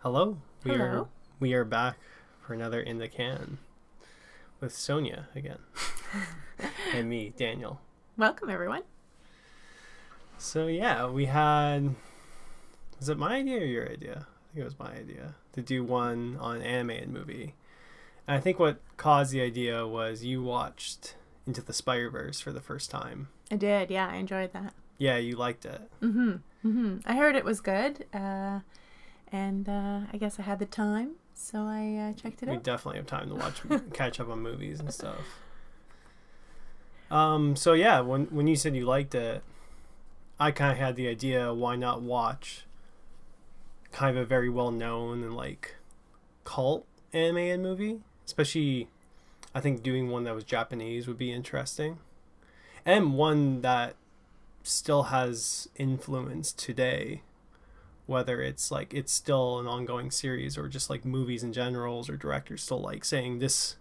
Hello. Hello. We are back for another In the Can with Sonja again. And me, Daniel. Welcome, everyone. So yeah, we had, was it my idea or your idea? I think it was my idea to do one on animated movie. And I think what caused the idea was you watched Into the Spider-Verse for the first time. I did, yeah, I enjoyed that. Yeah, you liked it. I heard it was good, and I guess I had the time, so I checked it We out. definitely have time to watch, catch up on movies and stuff. So yeah, when you said you liked it, I kind of had the idea, why not watch kind of a very well-known and like cult animated movie? Especially, I think doing one that was Japanese would be interesting. And one that still has influence today, whether it's like it's still an ongoing series or just like movies in general, or directors still like saying this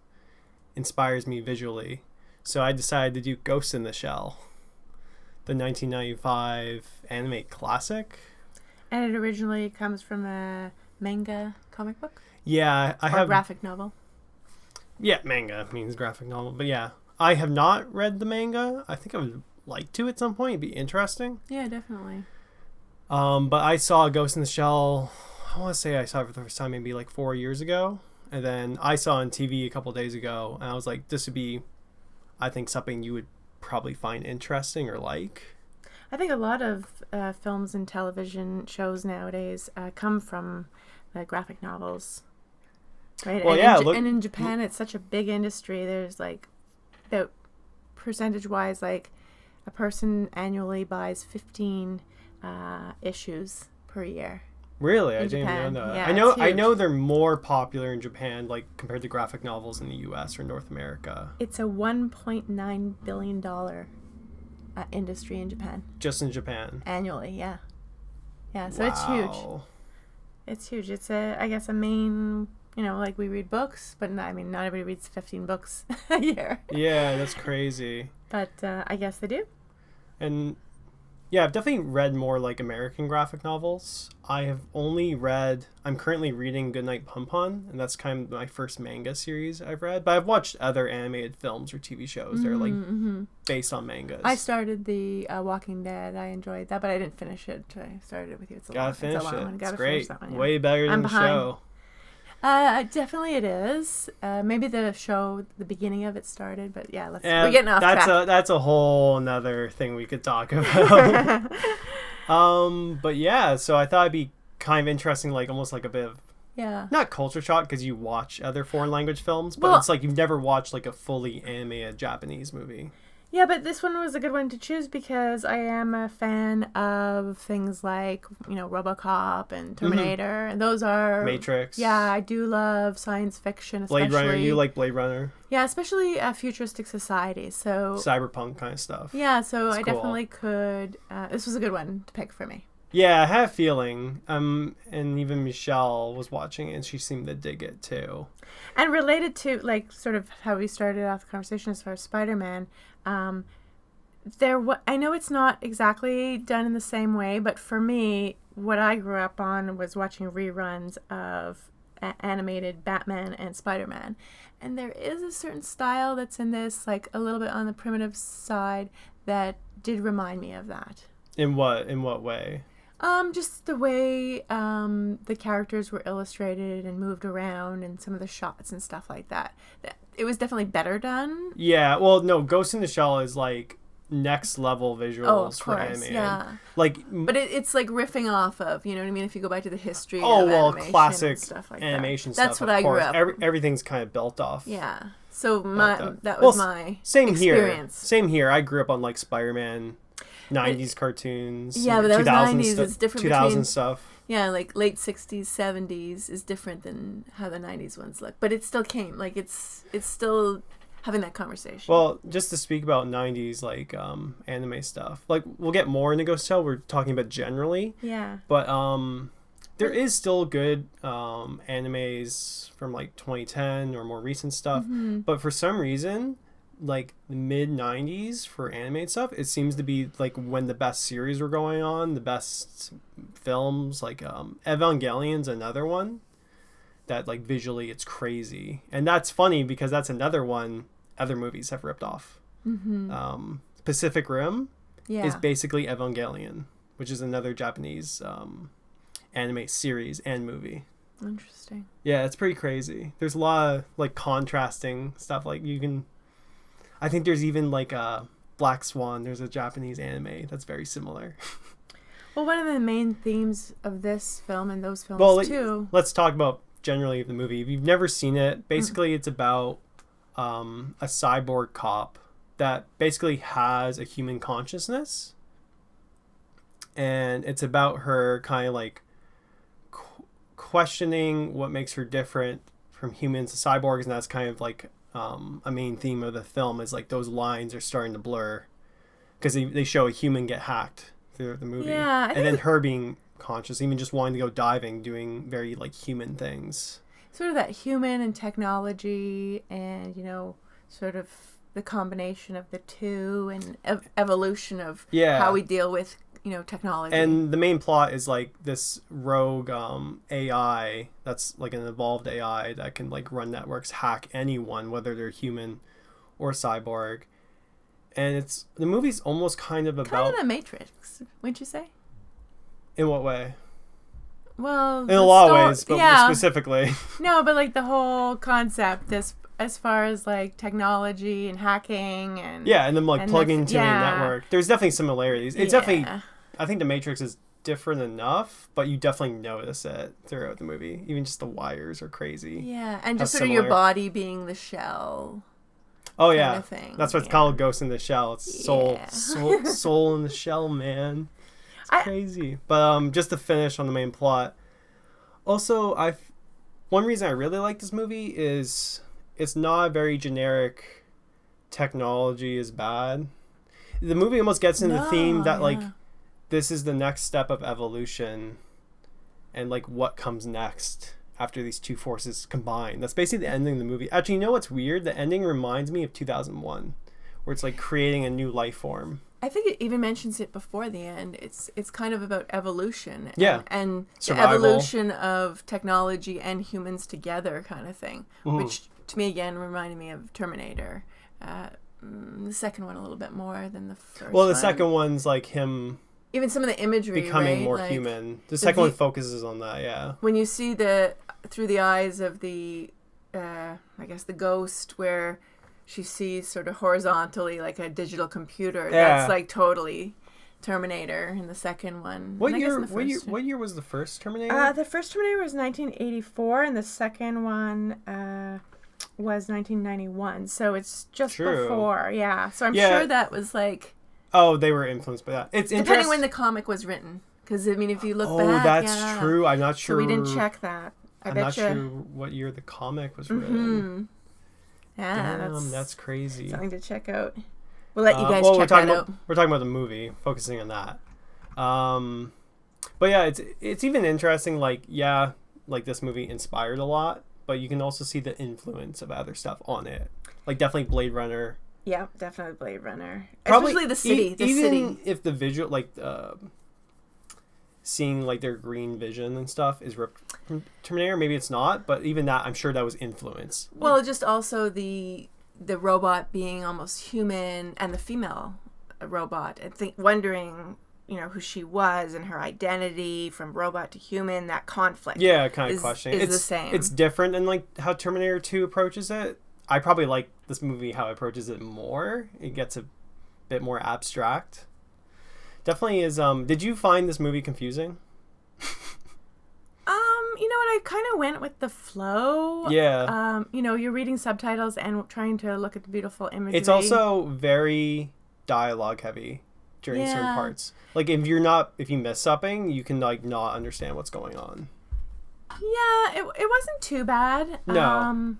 inspires me visually. So I decided to do Ghost in the Shell, the 1995 anime classic. And it originally comes from a manga comic book? Yeah, I or have... graphic novel? Yeah, manga means graphic novel. But yeah, I have not read the manga. I think I would like to at some point. It'd be interesting. Yeah, definitely. But I saw Ghost in the Shell, I want to say I saw it for the first time maybe like 4 years ago. And then I saw on TV a couple days ago. And I was like, this would be, I think, something you would probably find interesting or like. I think a lot of films and television shows nowadays come from graphic novels. Right? Well, and yeah. And in Japan, it's such a big industry. There's like, about percentage-wise, like a person annually buys 15 issues per year. Really? I in didn't Japan. even know that. Yeah, I know they're more popular in Japan, like compared to graphic novels in the US or North America. It's a $1.9 billion industry in Japan. Just in Japan. Annually, yeah. Yeah, so Wow. it's huge. It's huge. It's I guess a main, like we read books, but not everybody reads 15 books a year. Yeah, that's crazy. But I guess they do. And yeah, I've definitely read more like American graphic novels. I'm currently reading Goodnight Pumpon, and that's kind of my first manga series I've read. But I've watched other animated films or TV shows that are like based on mangas. I started the Walking Dead. I enjoyed that, but I didn't finish it. I started it with you. Gotta finish it. Gotta It's finish great. that one, yeah. Way better than the show. Definitely it is. Maybe the show, the beginning of it started, but yeah, we're Yeah, getting off track. That's a whole nother thing we could talk about. But yeah, so I thought it'd be kind of interesting, like almost like a bit of, yeah, not culture shock because you watch other foreign language films, but it's like you've never watched like a fully animated Japanese movie. Yeah, but this one was a good one to choose because I am a fan of things like, RoboCop and Terminator, and those are... Matrix. Yeah, I do love science fiction, especially... Blade Runner. You like Blade Runner? Yeah, especially futuristic society, so... Cyberpunk kind of stuff. Yeah, so It's I cool. definitely could... this was a good one to pick for me. Yeah, I had a feeling. And even Michelle was watching it, and she seemed to dig it too. And related to, like, sort of how we started off the conversation as far as Spider-Man... I know it's not exactly done in the same way, but for me, what I grew up on was watching reruns of animated Batman and Spider-Man. And there is a certain style that's in this, like a little bit on the primitive side, that did remind me of that. In what way? Just the way the characters were illustrated and moved around and some of the shots and stuff like that. It was definitely better done. Yeah, well, no, Ghost in the Shell is like next level visuals for anime. Yeah. Like, but it's like riffing off of, you know what I mean? If you go back to the history of animation classic and stuff like animation that. stuff. That's what I grew up. Everything's kind of built off. Yeah. So that well, was my same experience. Same here. I grew up on like Spider-Man, 90s cartoons. Yeah, but that was 90s. It's different 2000 between stuff. Yeah, like late 60s, 70s is different than how the 90s ones look. But it still came. Like it's still having that conversation. Well, just to speak about 90s like anime stuff. Like we'll get more into Ghost Shell. We're talking about generally. Yeah. But there is still good animes from like 2010 or more recent stuff. Mm-hmm. But for some reason, like the mid 90s for animated stuff, it seems to be like when the best series were going on, the best films, like Evangelion's another one that like visually it's crazy. And that's funny because that's another one other movies have ripped off. Pacific Rim is basically Evangelion, which is another Japanese anime series and movie. Interesting. Yeah, it's pretty crazy. There's a lot of like contrasting stuff. Like I think there's even like a Black Swan. There's a Japanese anime that's very similar. Well, one of the main themes of this film and those films too. Let's talk about generally the movie. If you've never seen it, basically it's about a cyborg cop that basically has a human consciousness, and it's about her kind of like questioning what makes her different from humans to cyborgs, and that's kind of like a main theme of the film is like those lines are starting to blur because they show a human get hacked through the movie, and then her being conscious, even just wanting to go diving, doing very like human things. Sort of that human and technology, and sort of the combination of the two, and evolution of how we deal with technology. And the main plot is like this rogue AI that's like an evolved AI that can like run networks, hack anyone, whether they're human or cyborg. And the movie's almost kind of about the Matrix, wouldn't you say? In what way? Well, in a lot of ways, but specifically. No, but like the whole concept, as far as like technology and hacking and and then like plugging into a network. There's definitely similarities. It's definitely, I think the Matrix is different enough, but you definitely notice it throughout the movie. Even just the wires are crazy. Yeah, and just sort of your body being the shell. Oh yeah, that's what's called Ghost in the Shell. It's soul in the shell, man. It's crazy. But just to finish on the main plot. Also, one reason I really like this movie is it's not very generic. Technology is bad. The movie almost gets into the theme that like this is the next step of evolution, and like what comes next after these two forces combine. That's basically the ending of the movie. Actually, you know what's weird? The ending reminds me of 2001, where it's like creating a new life form. I think it even mentions it before the end. It's kind of about evolution. And the evolution of technology and humans together kind of thing, which to me again reminded me of Terminator. The second one a little bit more than the first one. Well, the second one's like him... Even some of the imagery, becoming more like, human. The second one focuses on that, When you see through the eyes of the, I guess the ghost, where she sees sort of horizontally like a digital computer. That's like totally Terminator in the second one. What year was the first Terminator? The first Terminator was 1984, and the second one was 1991. So it's just before, So I'm sure that was like. Oh, they were influenced by that. It's depending when the comic was written, because I mean, if you look back, that's true. I'm not sure. So we didn't check that. I'm not sure what year the comic was written. Yeah, damn, that's crazy. Something to check out. We'll let you guys check that out. We're talking about the movie, focusing on that. But yeah, it's even interesting. Like this movie inspired a lot, but you can also see the influence of other stuff on it. Like definitely Blade Runner. Yeah, definitely Blade Runner. Probably, especially the city. Even if the visual, like seeing like their green vision and stuff is ripped from Terminator, maybe it's not, but even that, I'm sure that was influence. Well, just also the robot being almost human, and the female robot, and wondering, who she was and her identity from robot to human. That conflict. Yeah, kind of questioning. It's the same. It's different than like how Terminator 2 approaches it. I probably like this movie how it approaches it more. It gets a bit more abstract. Definitely is. Did you find this movie confusing? You know what? I kind of went with the flow. Yeah. You're reading subtitles and trying to look at the beautiful imagery. It's also very dialogue heavy during certain parts. Like if you miss something, you can like not understand what's going on. Yeah, it wasn't too bad. No.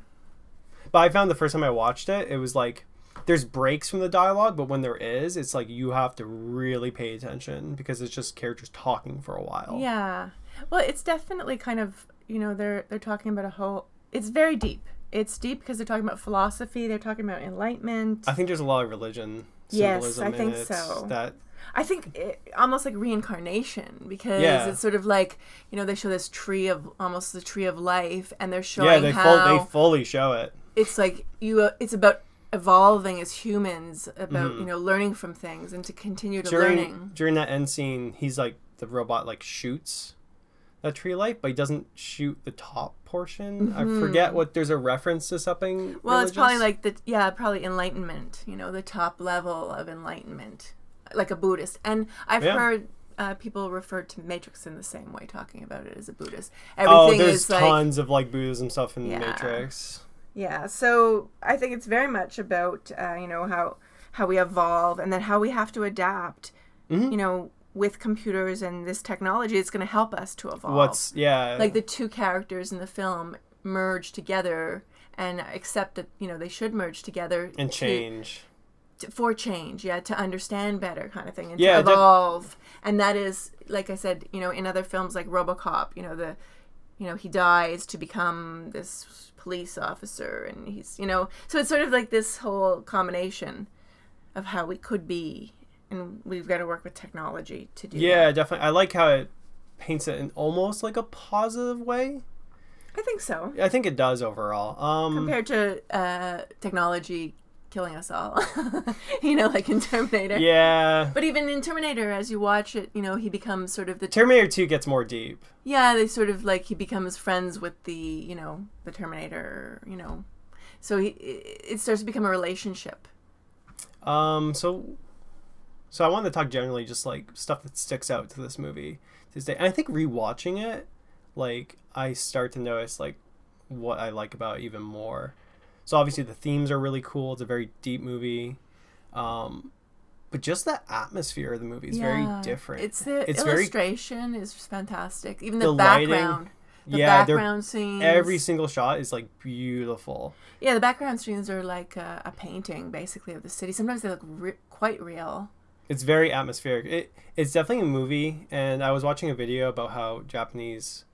But I found the first time I watched it, it was like there's breaks from the dialogue, but when there is, it's like you have to really pay attention because it's just characters talking for a while. Yeah. Well, it's definitely kind of, they're talking about it's very deep. it's deep because they're talking about philosophy. They're talking about enlightenment. I think there's a lot of religion Yes, symbolism I think in it. so. That I think almost like reincarnation, because Yeah. it's sort of like, they show this tree of, almost the tree of life, and they're showing they how they fully show it. it's like it's about evolving as humans, about learning from things and to continue to learning. During that end scene, he's like, the robot like shoots that tree of life, but he doesn't shoot the top portion. I forget what, there's a reference to something Well, religious? it's probably like probably enlightenment, the top level of enlightenment, like a Buddhist. And I've heard people refer to Matrix in the same way, talking about it as a Buddhist. Everything there's is like, tons of like Buddhism stuff in the Matrix. Yeah, so I think it's very much about how we evolve, and then how we have to adapt. With computers and this technology, it's going to help us to evolve. Like the two characters in the film merge together and accept that they should merge together and change. For change, to understand better, kind of thing, and to evolve. And that is, like I said, in other films like RoboCop, he dies to become this police officer, and he's, so it's sort of like this whole combination of how we could be, and we've got to work with technology to do that. Yeah, definitely. I like how it paints it in almost like a positive way. I think so. I think it does overall. Compared to technology killing us all, like in Terminator. Yeah. But even in Terminator, as you watch it, he becomes sort of the... Terminator 2 gets more deep. Yeah, they sort of like, he becomes friends with the Terminator, So it starts to become a relationship. So I wanted to talk generally, just like stuff that sticks out to this movie this day. And I think rewatching it, like, I start to notice like what I like about it even more. So obviously the themes are really cool. It's a very deep movie. But just the atmosphere of the movie is very different. It's illustration is fantastic. Even the background. Lighting, Background scenes. Every single shot is like beautiful. Yeah, the background scenes are like a painting basically of the city. Sometimes they look quite real. It's very atmospheric. It's definitely a movie, and I was watching a video about how Japanese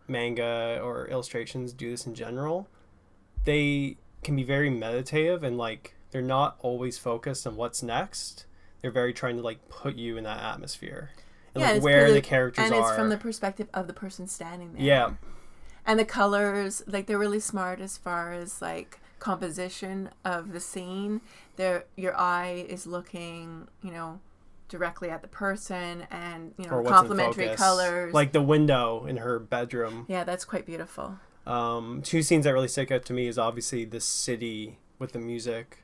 manga or illustrations do this in general. They can be very meditative, and like they're not always focused on what's next. They're very trying to like put you in that atmosphere and like where the characters are. And it's from the perspective of the person standing there. Yeah. And the colors, like, they're really smart as far as like composition of the scene. Your eye is looking, directly at the person, and complementary colors. Like the window in her bedroom. Yeah, that's quite beautiful. Two scenes that really stick out to me is obviously the city with the music,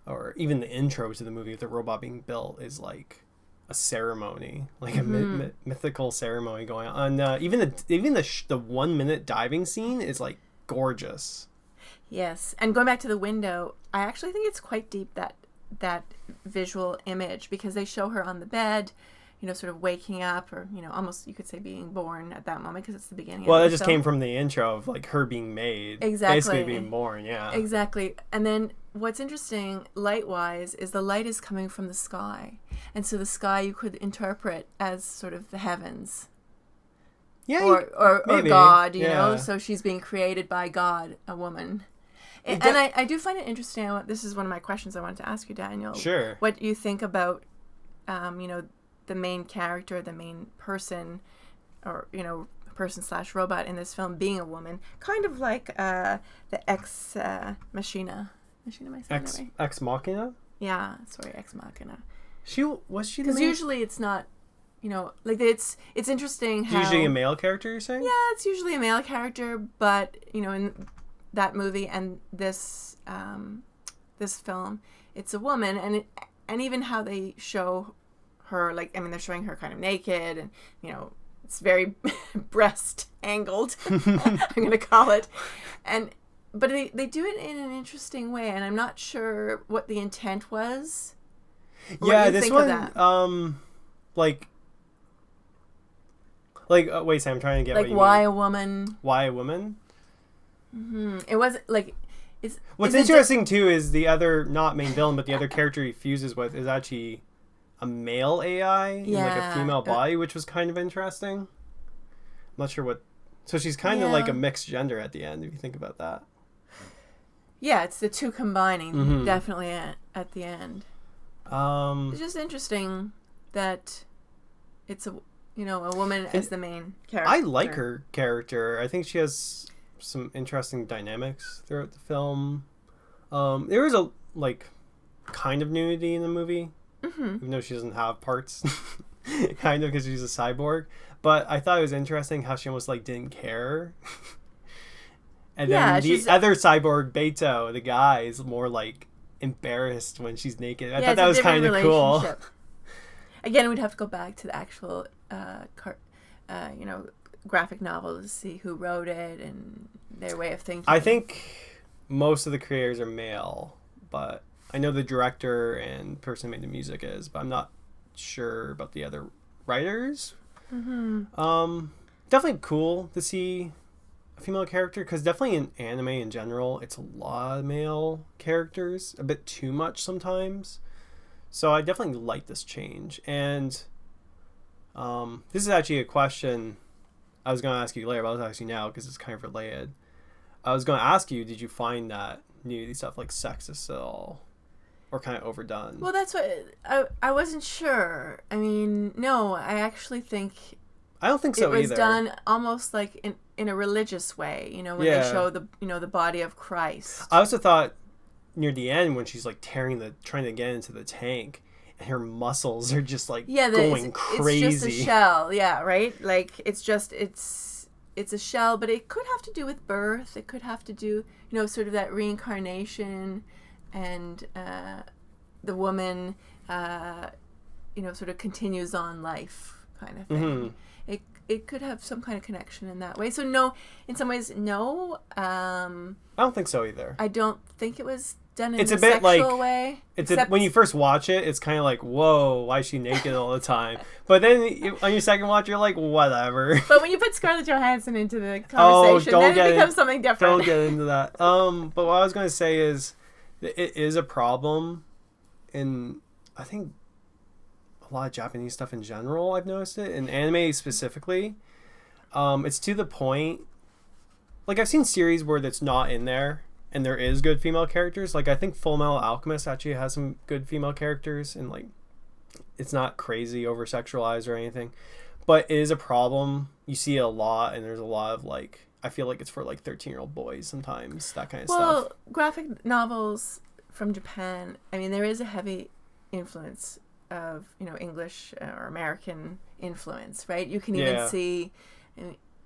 or even the intro to the movie with the robot being built is like a ceremony, like a mythical ceremony going on. Even the 1 minute diving scene is like gorgeous. Yes, and going back to the window, I actually think it's quite deep, that visual image, because they show her on the bed, sort of waking up, or almost you could say being born at that moment, because it's the beginning. Well, that just came from the intro of like her being made, exactly, basically being born. Yeah, exactly. And then what's interesting, light-wise, is the light is coming from the sky, and so the sky you could interpret as sort of the heavens. Yeah, or God, you know. So she's being created by God, a woman. And I do find it interesting. This is one of my questions I wanted to ask you, Daniel. Sure. What you think about, the main character, the main person, or, person/robot in this film being a woman, kind of like the Ex Machina. Am I saying that right? Ex Machina? Yeah, sorry, Ex Machina. Was she? Because usually it's not. Like it's interesting how... It's usually a male character, you're saying? Yeah, it's usually a male character, but, in that movie and this this film, it's a woman, and even how they show her, like, they're showing her kind of naked, and, it's very breast angled, I'm going to call it. But they do it in an interesting way, and I'm not sure what the intent was. Yeah, this one, wait, Sam, I'm trying to get what you why mean. a woman? Why a woman? Mm-hmm. It wasn't like... What's interesting, too, is the other, not main villain, but the other character he fuses with is actually a male AI in like a female body, which was kind of interesting. I'm not sure what... So she's kind of like a mixed gender at the end, if you think about that. Yeah, it's the two combining, Mm-hmm. definitely at the end. It's just interesting that it's a woman as the main character. I like her character. I think she has some interesting dynamics throughout the film. There is a kind of nudity in the movie, even though she doesn't have parts, kind of because she's a cyborg. But I thought it was interesting how she almost didn't care. And then the other cyborg, Beto, the guy, is more embarrassed when she's naked. I thought that was kind of cool. Again, we'd have to go back to the actual, graphic novel to see who wrote it and their way of thinking. I think most of the creators are male, but I know the director and person who made the music is, but I'm not sure about the other writers. Definitely cool to see a female character, because definitely in anime in general, it's a lot of male characters, a bit too much sometimes. So I definitely like this change. And this is actually a question I was going to ask you later, but I'll ask you now because it's kind of related. I was going to ask you, did you find that nudity stuff sexist at all? Or kind of overdone? Well, that's what I wasn't sure. I mean, no, I actually think I don't think so either. It was done almost in a religious way, when they show the body of Christ. I also thought near the end when she's trying to get into the tank and her muscles are just going crazy. It's just a shell, yeah, right? It's a shell, but it could have to do with birth. It could have to do, sort of that reincarnation, and the woman, sort of continues on life kind of thing. It could have some kind of connection in that way. So no, in some ways, no. I don't think so either. I don't think it was done in a bit sexual way. When you first watch it, it's kind of whoa, why is she naked all the time? But then on your second watch, you're whatever. But when you put Scarlett Johansson into the conversation, then it becomes something different. Don't get into that. But what I was going to say is, it is a problem in, I think, a lot of Japanese stuff in general. I've noticed it in anime specifically. It's to the point, I've seen series where that's not in there and there is good female characters. I think Full Metal Alchemist actually has some good female characters, and it's not crazy over sexualized or anything, but it is a problem. You see it a lot, and there's a lot of I feel it's for 13-year-old boys sometimes, that kind of stuff. Well, graphic novels from Japan, I mean, there is a heavy influence of English or American influence, right? You can even see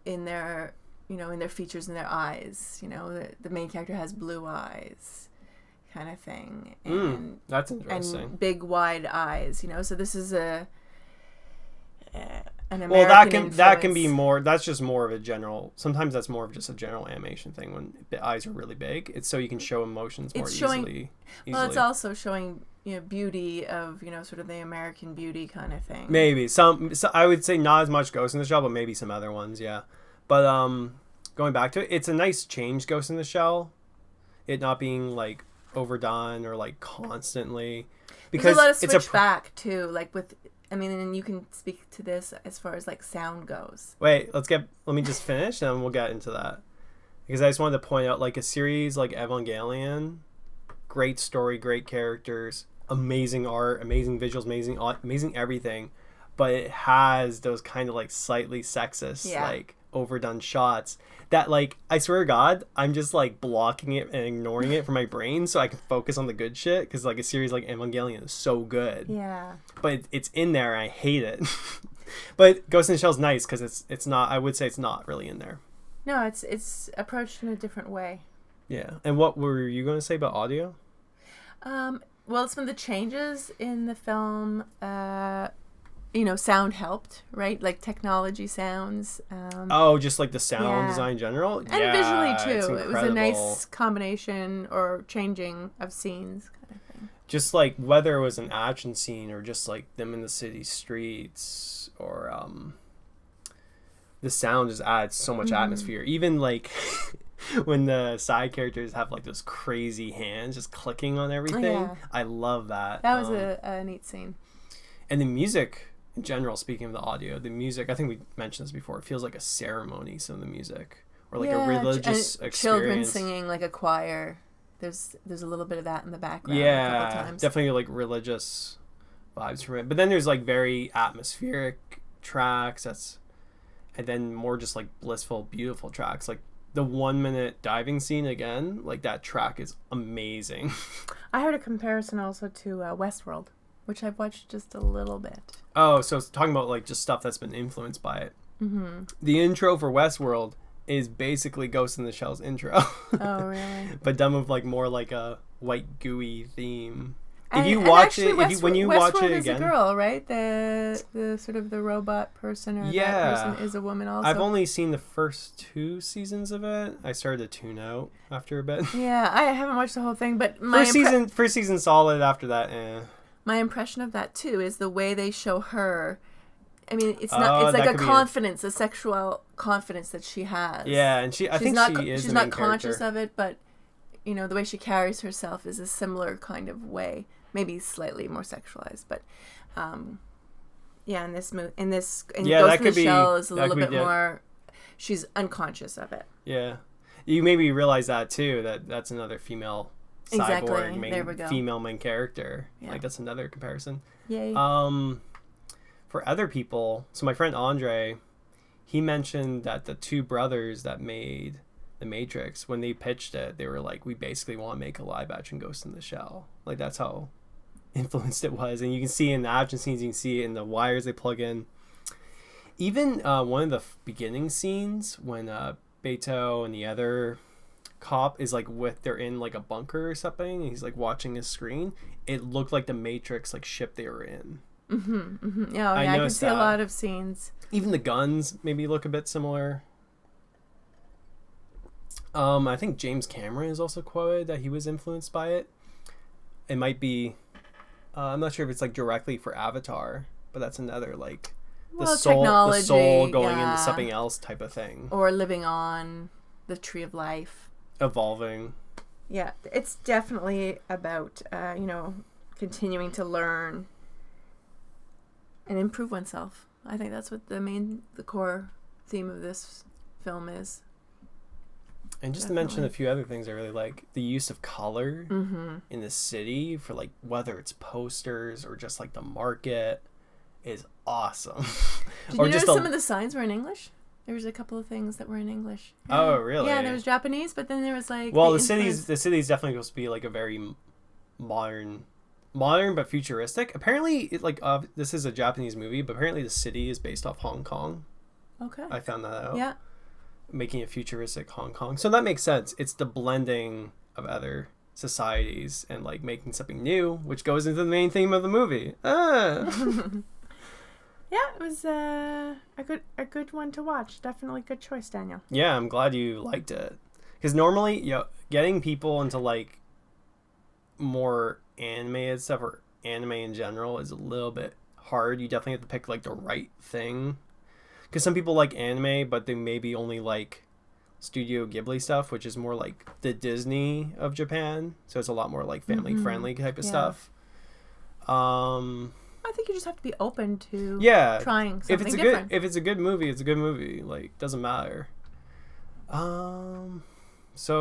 in their in their features, in their eyes, the main character has blue eyes, kind of thing, and that's interesting, and big wide eyes, so this is an American influence. that can be more. That's just more of a general. Sometimes that's more of just a general animation thing when the eyes are really big. It's so you can show emotions more easily. Well, it's also showing beauty of sort of the American beauty kind of thing. Maybe so I would say not as much Ghost in the Shell, but maybe some other ones, yeah. But going back to it, it's a nice change, Ghost in the Shell. It not being overdone or There's constantly, because a lot of switch back too, with. I mean, and you can speak to this as far as sound goes. Wait, let me just finish, and we'll get into that. Because I just wanted to point out, a series like Evangelion, great story, great characters, amazing art, amazing visuals, amazing everything, but it has those kind of slightly sexist, overdone shots that I swear to God, I'm just blocking it and ignoring it from my brain so I can focus on the good shit, because a series like Evangelion is so good. Yeah. But it's in there and I hate it. But Ghost in the Shell's nice because it's not, I would say it's not really in there. No, it's approached in a different way. Yeah. And what were you going to say about audio? Well, some of the changes in the film, sound helped, right? Technology sounds. Just the sound design in general? And visually, too. It was a nice combination or changing of scenes kind of thing. Just whether it was an action scene or just them in the city streets, or the sound just adds so much atmosphere. Even when the side characters have those crazy hands just clicking on everything. Yeah. I love that. That was a neat scene. And the music in general, speaking of the audio, the music, I think we mentioned this before, it feels like a ceremony, some of the music, or a religious experience. Children singing a choir. there's a little bit of that in the background a Yeah, couple times. definitely like religious vibes from it. But then there's like very atmospheric tracks. And then more just like blissful, beautiful tracks. Like the 1 minute diving scene again, like that track is amazing. I heard a comparison also to Westworld, which I've watched just a little bit. Oh, so it's talking about like just stuff that's been influenced by it. Mm-hmm. The intro for Westworld is basically Ghost in the Shell's intro. Oh, really? But done with like more like a white gooey theme. If And- you and watch actually, it, when you watch Westworld it is again, a girl, right? The sort of the robot person or Yeah. that person is a woman also. I've only seen the first 2 seasons of it. I started to tune out after a bit. Yeah, I haven't watched the whole thing, but my First season solid. After that, my impression of that too is the way they show her. I mean, it's Oh, not. It's that like a could be confidence, a sexual confidence that she has. Yeah, and I think she is She's the not main conscious character. of it, but the way she carries herself is a similar kind of way, maybe slightly more sexualized, but yeah. In this Yeah, Ghost that in the could be- Shell is a that little could be bit more. She's unconscious of it. Yeah, you maybe realize that too. That's another female Exactly. cyborg, There we go. female main character. Yeah. Like that's another comparison. Yay. For other people, so my friend Andre, he mentioned that the 2 brothers that made The Matrix, when they pitched it, they were like, we basically want to make a live action Ghost in the Shell. Like that's how influenced it was. And you can see in the action scenes, you can see it in the wires they plug in. Even one of the beginning scenes when Beto and the other cop is like they're in like a bunker or something, and he's like watching his screen. It looked like the Matrix like ship they were in. Yeah, I can noticed see a that. lot of scenes. Even the guns maybe look a bit similar. I think James Cameron is also quoted that he was influenced by it. It might be, I'm not sure if it's like directly for Avatar, but that's another like the Technology, soul going yeah. into something else type of thing, Or living on the Tree of Life. evolving. Yeah, it's definitely about, continuing to learn and improve oneself. I think that's what the core theme of this film is. And just to mention a few other things I really like, the use of color in the city for like whether it's posters or just like the market is awesome. Did you notice some of the signs were in English? There was a couple of things that were in English. Yeah. Oh, really? Yeah, there was Japanese, but then there was like the city's definitely supposed to be like a very modern but futuristic. Apparently, this is a Japanese movie, but apparently the city is based off Hong Kong. Okay. I found that out. Yeah. Making a futuristic Hong Kong, so that makes sense. It's the blending of other societies and like making something new, which goes into the main theme of the movie. Yeah, it was a good one to watch. Definitely good choice, Daniel. Yeah, I'm glad you liked it. Because normally, getting people into like more animated stuff or anime in general is a little bit hard. You definitely have to pick like the right thing. Because some people like anime, but they maybe only like Studio Ghibli stuff, which is more like the Disney of Japan. So it's a lot more like family friendly type of stuff. I think you just have to be open to trying something if it's different. If it's a good movie, it's a good movie. Like, doesn't matter. So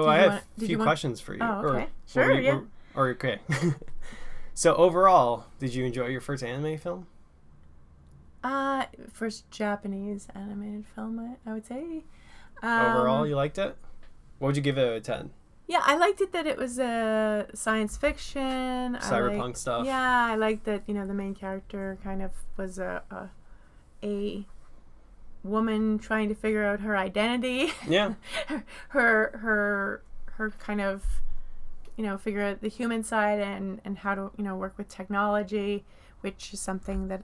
I have a few questions for you. Oh, okay. Sure, yeah. Okay. So overall, did you enjoy your first anime film? First Japanese animated film, I would say. Overall, you liked it? What would you give it out of 10? Yeah, I liked it that it was a science fiction. Cyberpunk stuff. Yeah, I liked that, the main character kind of was a woman trying to figure out her identity. Yeah. her kind of, figure out the human side and how to, work with technology, which is something that,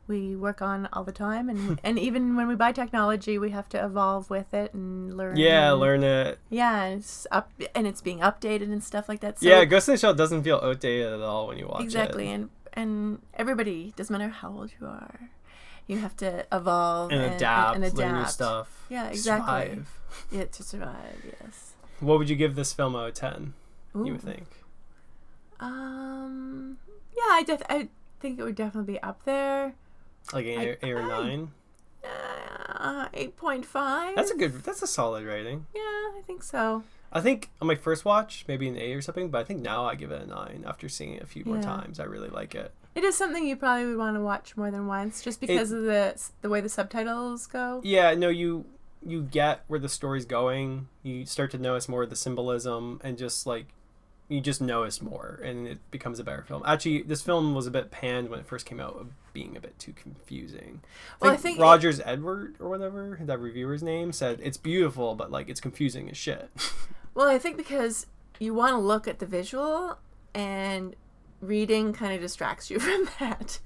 we work on all the time, and even when we buy technology, we have to evolve with it and learn. Yeah, learn it. Yeah, and it's being updated and stuff like that. So, yeah, Ghost in the Shell doesn't feel outdated at all when you watch it. exactly, and everybody, doesn't matter how old you are, you have to evolve and adapt, and learn new stuff. Yeah, exactly. Survive. Yeah, to survive. Yes. What would you give this film out of 10? Ooh. You would think? Yeah, I think it would definitely be up there. Like an 8 or 9? 8.5. That's a solid rating. Yeah, I think so. I think on my first watch, maybe an 8 or something, but I think now I give it a 9 after seeing it a few more times. I really like it. It is something you probably would want to watch more than once, just because of the way the subtitles go. Yeah, no, you get where the story's going. You start to notice more of the symbolism, and just like you just notice more, and it becomes a better film. Actually, this film was a bit panned when it first came out of being a bit too confusing. I think Rogers Edward or whatever, that reviewer's name, said it's beautiful, but like it's confusing as shit. Well, I think because you want to look at the visual, and reading kind of distracts you from that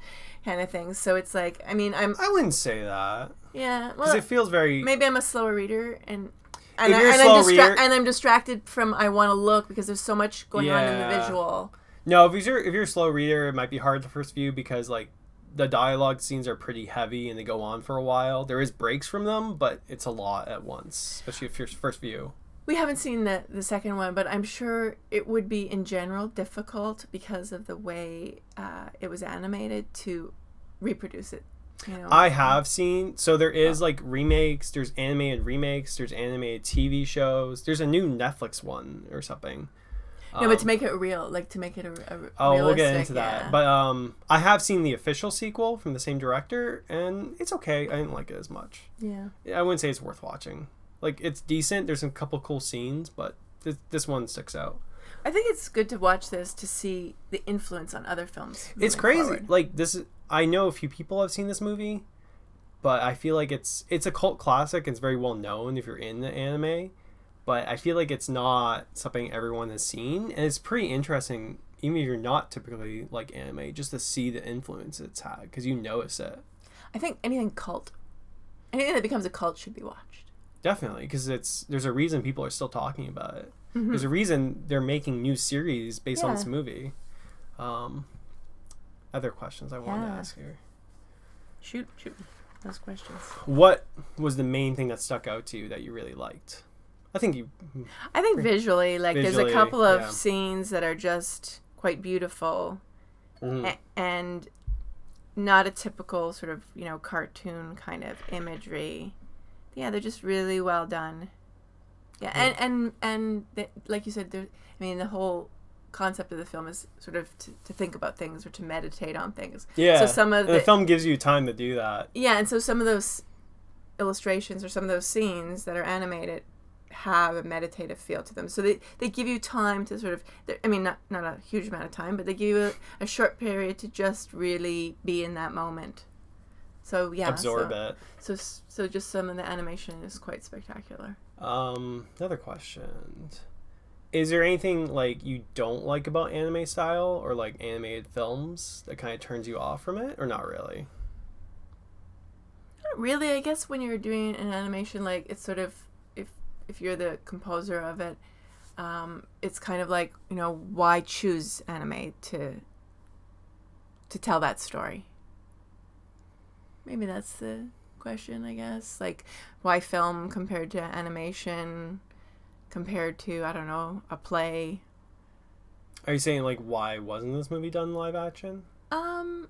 kind of thing. So it's like, I mean, I wouldn't say that. Yeah, well, because it feels very. Maybe I'm a slower reader, and I'm distracted from I want to look because there's so much going on in the visual. No, if you're a slow reader, it might be hard the first view because like the dialogue scenes are pretty heavy and they go on for a while. There is breaks from them, but it's a lot at once, especially if you're first view. We haven't seen the second one, but I'm sure it would be in general difficult because of the way it was animated to reproduce it. You know? I have seen, so there is like remakes, there's animated remakes, there's animated TV shows, there's a new Netflix one or something. No, but to make it real, like to make it a we'll get into that. But I have seen the official sequel from the same director, and it's okay. I didn't like it as much. Yeah. I wouldn't say it's worth watching. Like, it's decent. There's a couple cool scenes, but this one sticks out. I think it's good to watch this to see the influence on other films. It's crazy. Forward. Like, I know a few people have seen this movie, but I feel like it's a cult classic. It's very well known if you're in the anime, but I feel like it's not something everyone has seen, and it's pretty interesting, even if you're not typically like anime, just to see the influence it's had, because you notice it. I think anything that becomes a cult should be watched. Definitely, because there's a reason people are still talking about it. Mm-hmm. There's a reason they're making new series based on this movie. Other questions I wanted to ask here. Shoot those questions. What was the main thing that stuck out to you that you really liked? I think visually, there's a couple of scenes that are just quite beautiful, and not a typical sort of cartoon kind of imagery. Yeah, they're just really well done. Yeah, and like you said, the whole concept of the film is sort of to think about things or to meditate on things. Yeah, so the film gives you time to do that. Yeah, and so some of those illustrations or some of those scenes that are animated have a meditative feel to them. So they give you time to sort of, not a huge amount of time, but they give you a short period to just really be in that moment. So yeah, absorb it. So just some of the animation is quite spectacular. Another question: is there anything like you don't like about anime style or like animated films that kind of turns you off from it, or not really? Not really. I guess when you're doing an animation, like it's sort of if you're the composer of it, it's kind of like why choose anime to tell that story. Maybe that's the question, I guess. Like, why film compared to animation, compared to, I don't know, a play? Are you saying, like, why wasn't this movie done live action? No,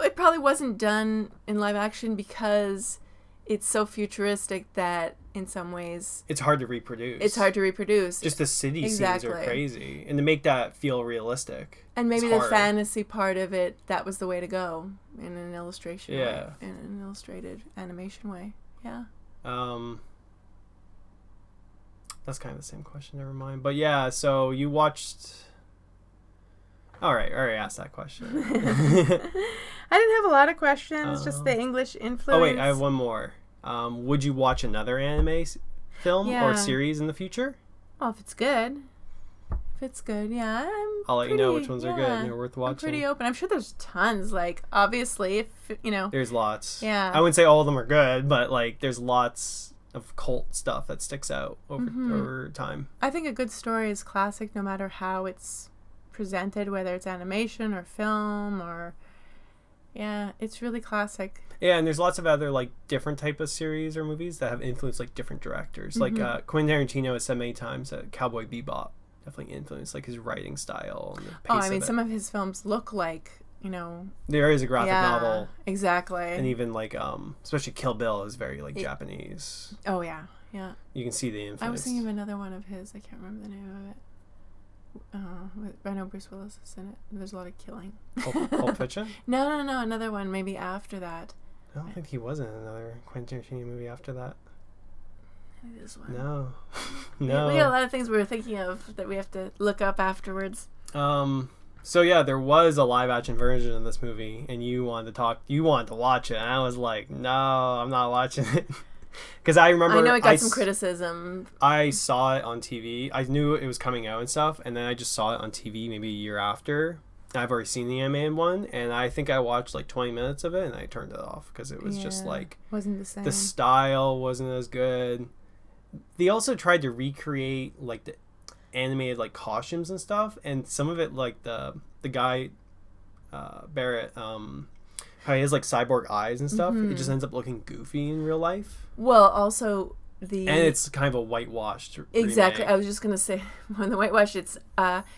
it probably wasn't done in live action because it's so futuristic that, in some ways... It's hard to reproduce. Just the city scenes are crazy. And to make that feel realistic. And maybe the fantasy part of it, that was the way to go in an illustration way. In an illustrated animation way. Yeah. That's kind of the same question, never mind. But yeah, so you watched... All right, I already asked that question. I didn't have a lot of questions, just the English influence. Oh, wait, I have one more. Would you watch another anime film or series in the future? Oh, if it's good. Yeah. I'll let you know which ones are good and they're worth watching. I'm pretty open. I'm sure there's tons. Like, obviously, if, There's lots. Yeah. I wouldn't say all of them are good, but, like, there's lots of cult stuff that sticks out over time. I think a good story is classic no matter how it's presented, whether it's animation or film or... Yeah, it's really classic. Yeah, and there's lots of other like different type of series or movies that have influenced like different directors. Like Quentin Tarantino has said many times that Cowboy Bebop definitely influenced like his writing style and the pace of it. Some of his films look like, there is a graphic novel. Exactly. And even like especially Kill Bill is very like Japanese. Oh yeah. Yeah. You can see the influence. I was thinking of another one of his. I can't remember the name of it. I know Bruce Willis is in it. There's a lot of killing. Pulp Fiction? No. Another one maybe after that. I don't think he was in another Quentin Tarantino movie after that. Maybe this one. No. We got a lot of things we were thinking of that we have to look up afterwards. So yeah, there was a live action version of this movie, and you wanted to watch it, and I was like, no, I'm not watching it. Because I remember... I know it got some criticism. I saw it on TV. I knew it was coming out and stuff, and then I just saw it on TV maybe a year after. I've already seen the animated one, and I think I watched like 20 minutes of it, and I turned it off because it was just like... Wasn't the same. The style wasn't as good. They also tried to recreate like the animated like costumes and stuff, and some of it, like the guy Barrett, how he has like cyborg eyes and stuff, it just ends up looking goofy in real life. Well, also and it's kind of a whitewashed exactly remake. I was just gonna say, when the whitewash, it's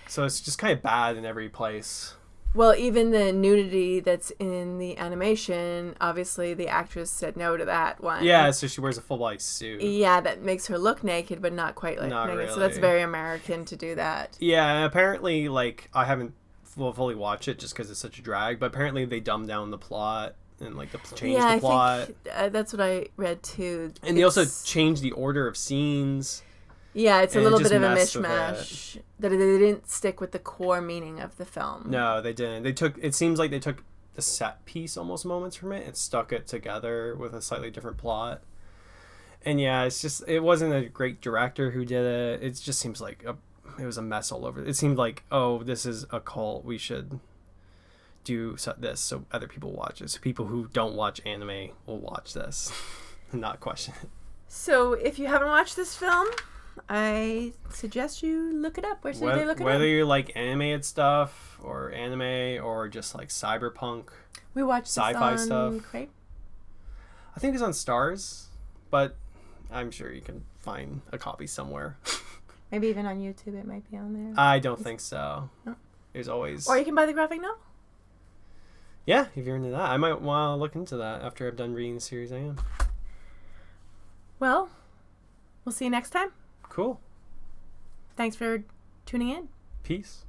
so it's just kind of bad in every place. Well, even the nudity that's in the animation, obviously the actress said no to that one. Yeah, so she wears a full body suit. Yeah, that makes her look naked, but not quite like naked. Really. So that's very American to do that. Yeah, and apparently, like, I haven't fully watched it just because it's such a drag, but apparently they dumbed down the plot and like change the plot. I think, that's what I read too. And they also changed the order of scenes. Yeah, it's a little bit of a messed mishmash. That they didn't stick with the core meaning of the film. No, they didn't. It seems like they took the set piece almost moments from it and stuck it together with a slightly different plot. And yeah, it wasn't a great director who did it. It just seems like it was a mess all over. It seemed like, oh, this is a cult. We should do this so other people watch it. So people who don't watch anime will watch this and not question it. So if you haven't watched this film, I suggest you look it up. Where should they look it up? Whether you like animated stuff or anime or just like cyberpunk, we watched sci-fi stuff. Crave? I think it's on Stars, but I'm sure you can find a copy somewhere. Maybe even on YouTube it might be on there. I don't think so. No. There's always... Or you can buy the graphic novel. Yeah, if you're into that. I might want to look into that after I've done reading the series I am. Well, we'll see you next time. Cool. Thanks for tuning in. Peace.